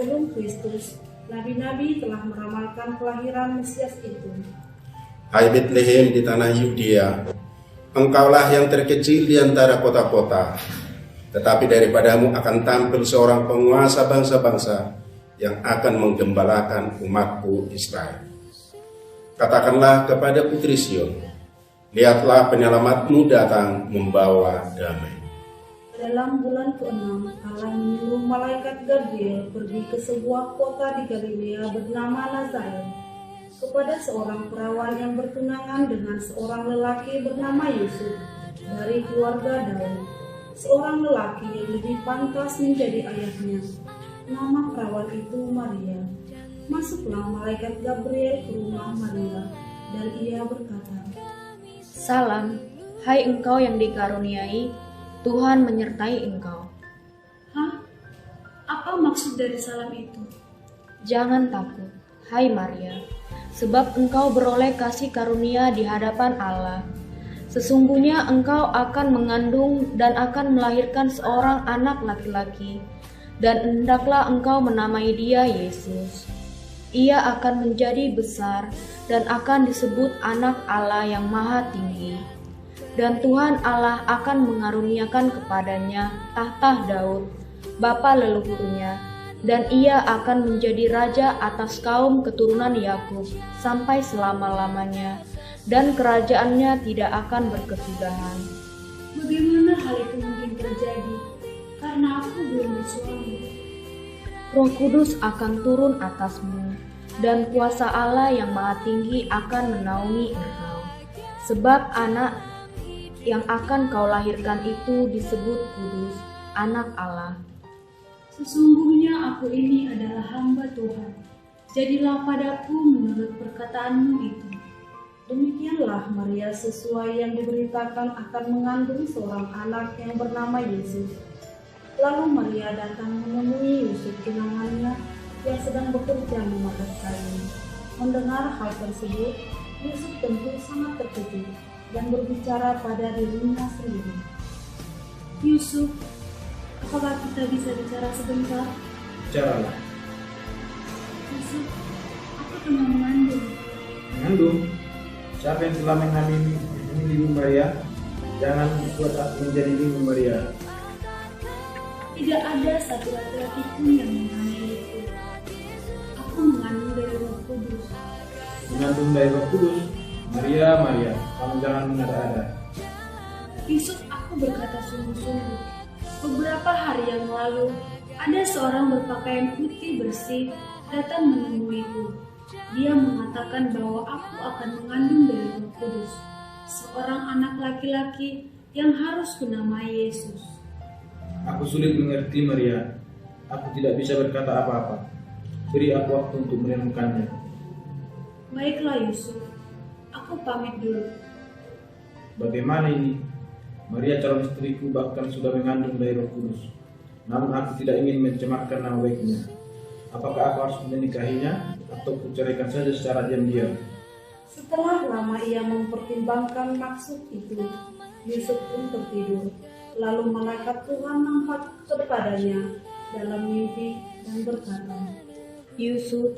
sebelum Kristus, nabi-nabi telah meramalkan kelahiran Mesias itu. Hai Betlehem di tanah Yudea, engkaulah yang terkecil di antara kota-kota, tetapi daripadamu akan tampil seorang penguasa bangsa-bangsa yang akan menggembalakan umatku Israel. Katakanlah kepada putri Sion, lihatlah penyelamatmu datang membawa damai. Dalam bulan ke-6, Allah menyuruh malaikat Gabriel pergi ke sebuah kota di Galilea bernama Nazaret, kepada seorang perawan yang bertunangan dengan seorang lelaki bernama Yusuf dari keluarga Daud, seorang lelaki yang lebih pantas menjadi ayahnya. Nama perawan itu Maria. Masuklah malaikat Gabriel ke rumah Maria, dan ia berkata, Salam, hai engkau yang dikaruniai, Tuhan menyertai engkau. Hah? Apa maksud dari salam itu? Jangan takut, hai Maria, sebab engkau beroleh kasih karunia di hadapan Allah. Sesungguhnya engkau akan mengandung dan akan melahirkan seorang anak laki-laki, dan hendaklah engkau menamai dia Yesus. Ia akan menjadi besar dan akan disebut anak Allah yang maha tinggi. Dan Tuhan Allah akan mengaruniakan kepadanya tahta Daud, bapa leluhurnya, dan ia akan menjadi raja atas kaum keturunan Yakub sampai selama-lamanya, dan kerajaannya tidak akan berkesudahan. Bagaimana hal itu mungkin terjadi? Karena aku belum bersuami. Roh Kudus akan turun atasmu, dan kuasa Allah yang maha tinggi akan menaungi engkau. Sebab anak yang akan kau lahirkan itu disebut kudus, anak Allah. Sesungguhnya aku ini adalah hamba Tuhan. Jadilah padaku menurut perkataanmu itu. Demikianlah Maria sesuai yang diberitakan akan mengandung seorang anak yang bernama Yesus. Lalu Maria datang menemui Yusuf tunangannya yang sedang bekerja memakai kain. Mendengar hal tersebut, Yusuf tentu sangat terkejut dan berbicara pada dirinya sendiri. Yusuf, apakah kita bisa bicara sebentar? Bicaralah. Yusuf, aku tengah mengandung. Mengandung? Siapa yang telah menghamili Ibu Maria? Jangan buat aku menjadi Ibu Maria. Tidak ada satu laki-laki pun yang menghamiliku. Aku mengandung dari Roh Kudus. Mengandung dari Roh Kudus? Maria, Maria, kamu jangan mengada-ada. Yusuf, aku berkata sungguh-sungguh. Beberapa hari yang lalu, ada seorang berpakaian putih bersih datang menemuiku. Dia mengatakan bahwa aku akan mengandung dari Roh Kudus, seorang anak laki-laki yang harus kunamai Yesus. Aku sulit mengerti, Maria. Aku tidak bisa berkata apa-apa. Beri aku waktu untuk merenungkannya. Baiklah Yusuf, aku pamit dulu. Bagaimana ini? Maria calon istriku bahkan sudah mengandung dari Roh Kudus. Namun aku tidak ingin mencemarkan nama baiknya. Apakah aku harus menikahinya atau kuceraikan saja secara diam-diam? Setelah lama ia mempertimbangkan maksud itu, Yusuf pun tertidur. Lalu malaikat Tuhan nampak kepadanya dalam mimpi dan berkata, Yusuf,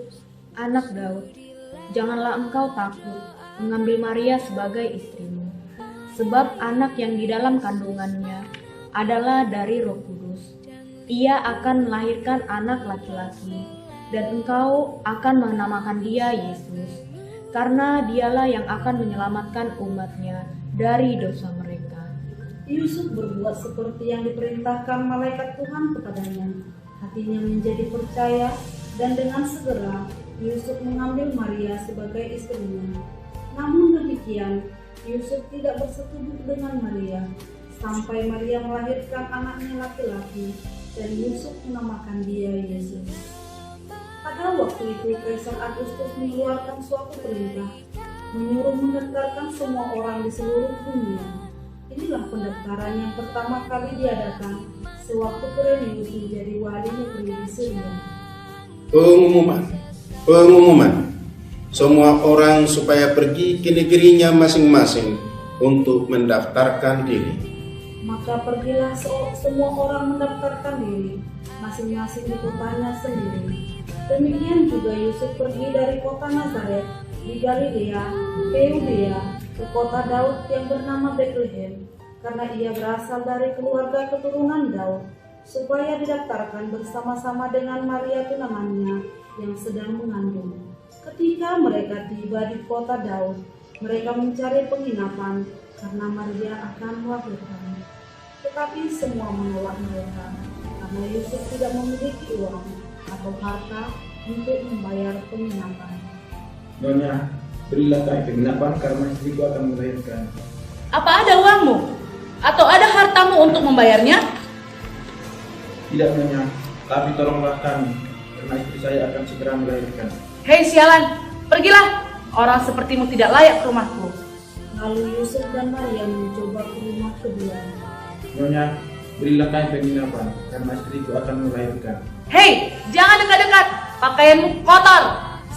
anak Daud, janganlah engkau takut mengambil Maria sebagai istrimu, sebab anak yang di dalam kandungannya adalah dari Roh Kudus. Ia akan melahirkan anak laki-laki, dan engkau akan menamakan dia Yesus, karena dialah yang akan menyelamatkan umatnya dari dosa mereka. Yusuf berbuat seperti yang diperintahkan malaikat Tuhan kepadanya. Hatinya menjadi percaya, dan dengan segera Yusuf mengambil Maria sebagai istrinya. Namun demikian, Yusuf tidak bersetubuh dengan Maria, sampai Maria melahirkan anaknya laki-laki, dan Yusuf menamakan dia Yesus. Pada waktu itu Kaisar Agustus mengeluarkan suatu perintah, menyuruh mendaftarkan semua orang di seluruh dunia. Inilah pendaftaran yang pertama kali diadakan sewaktu Quirinius menjadi wali negeri di Syria. Pengumuman. Semua orang supaya pergi ke negerinya masing-masing untuk mendaftarkan diri. Maka pergilah semua orang mendaftarkan diri. masing-masing di kotanya sendiri. Demikian juga Yusuf pergi dari kota Nazaret di Galilea ke Yudea ke kota Daud yang bernama Betlehem, karena ia berasal dari keluarga keturunan Daud, supaya didaftarkan bersama-sama dengan Maria tunangannya yang sedang mengandung. Ketika mereka tiba di kota Daud, mereka mencari penginapan karena Maria akan melahirkan. Tetapi semua menolak mereka, karena Yusuf tidak memiliki uang atau harta untuk membayar penginapan. Nyonya, berilah kami penginapan karena istriku akan melahirkan. Apa ada uangmu? Atau ada hartamu untuk membayarnya? Tidak Nyonya, tapi tolonglah kami, karena istri saya akan segera melahirkan. Hei sialan, pergilah. Orang sepertimu tidak layak ke rumahku. Lalu Yusuf dan Maria mencoba ke rumah kedua. Nyonya, berilah kami penginapan karena istriku akan melahirkan. Hei, jangan dekat-dekat. Pakaianmu kotor.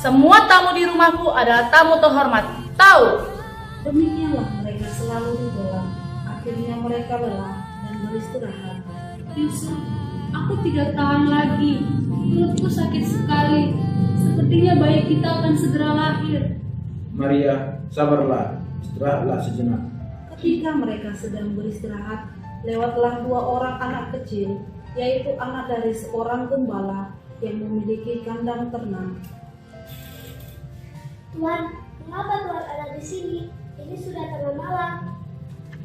Semua tamu di rumahku adalah tamu terhormat. Tahu? Demikianlah mereka selalu didolang. Akhirnya mereka lelah dan beristirahat. Yusuf, aku tidak tahan lagi. Perutku sakit sekali. Sepertinya bayi kita akan segera lahir. Maria, sabarlah, istirahatlah sejenak. Ketika mereka sedang beristirahat, lewatlah 2 orang anak kecil, yaitu anak dari seorang gembala yang memiliki kandang ternak. Tuan, mengapa Tuan ada di sini? Ini sudah tengah malam.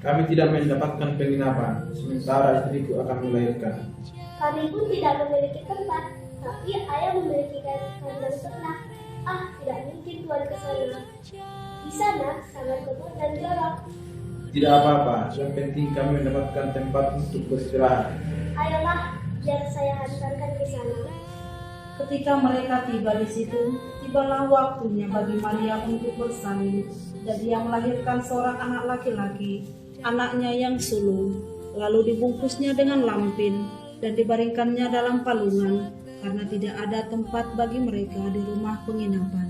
Kami tidak mendapatkan penginapan, sementara istriku akan melahirkan. Kami pun tidak memiliki tempat, tapi ayah memiliki kandang ternak. Tidak mungkin Tuan ke sana. Di sana sangat kotor dan jorok. Tidak apa-apa, yang penting kami mendapatkan tempat untuk beristirahat. Ayolah, biar saya hantarkan ke sana. Ketika mereka tiba di situ, tibalah waktunya bagi Maria untuk bersalin, dan ia melahirkan seorang anak laki-laki, anaknya yang sulung. Lalu dibungkusnya dengan lampin dan dibaringkannya dalam palungan, karena tidak ada tempat bagi mereka di rumah penginapan.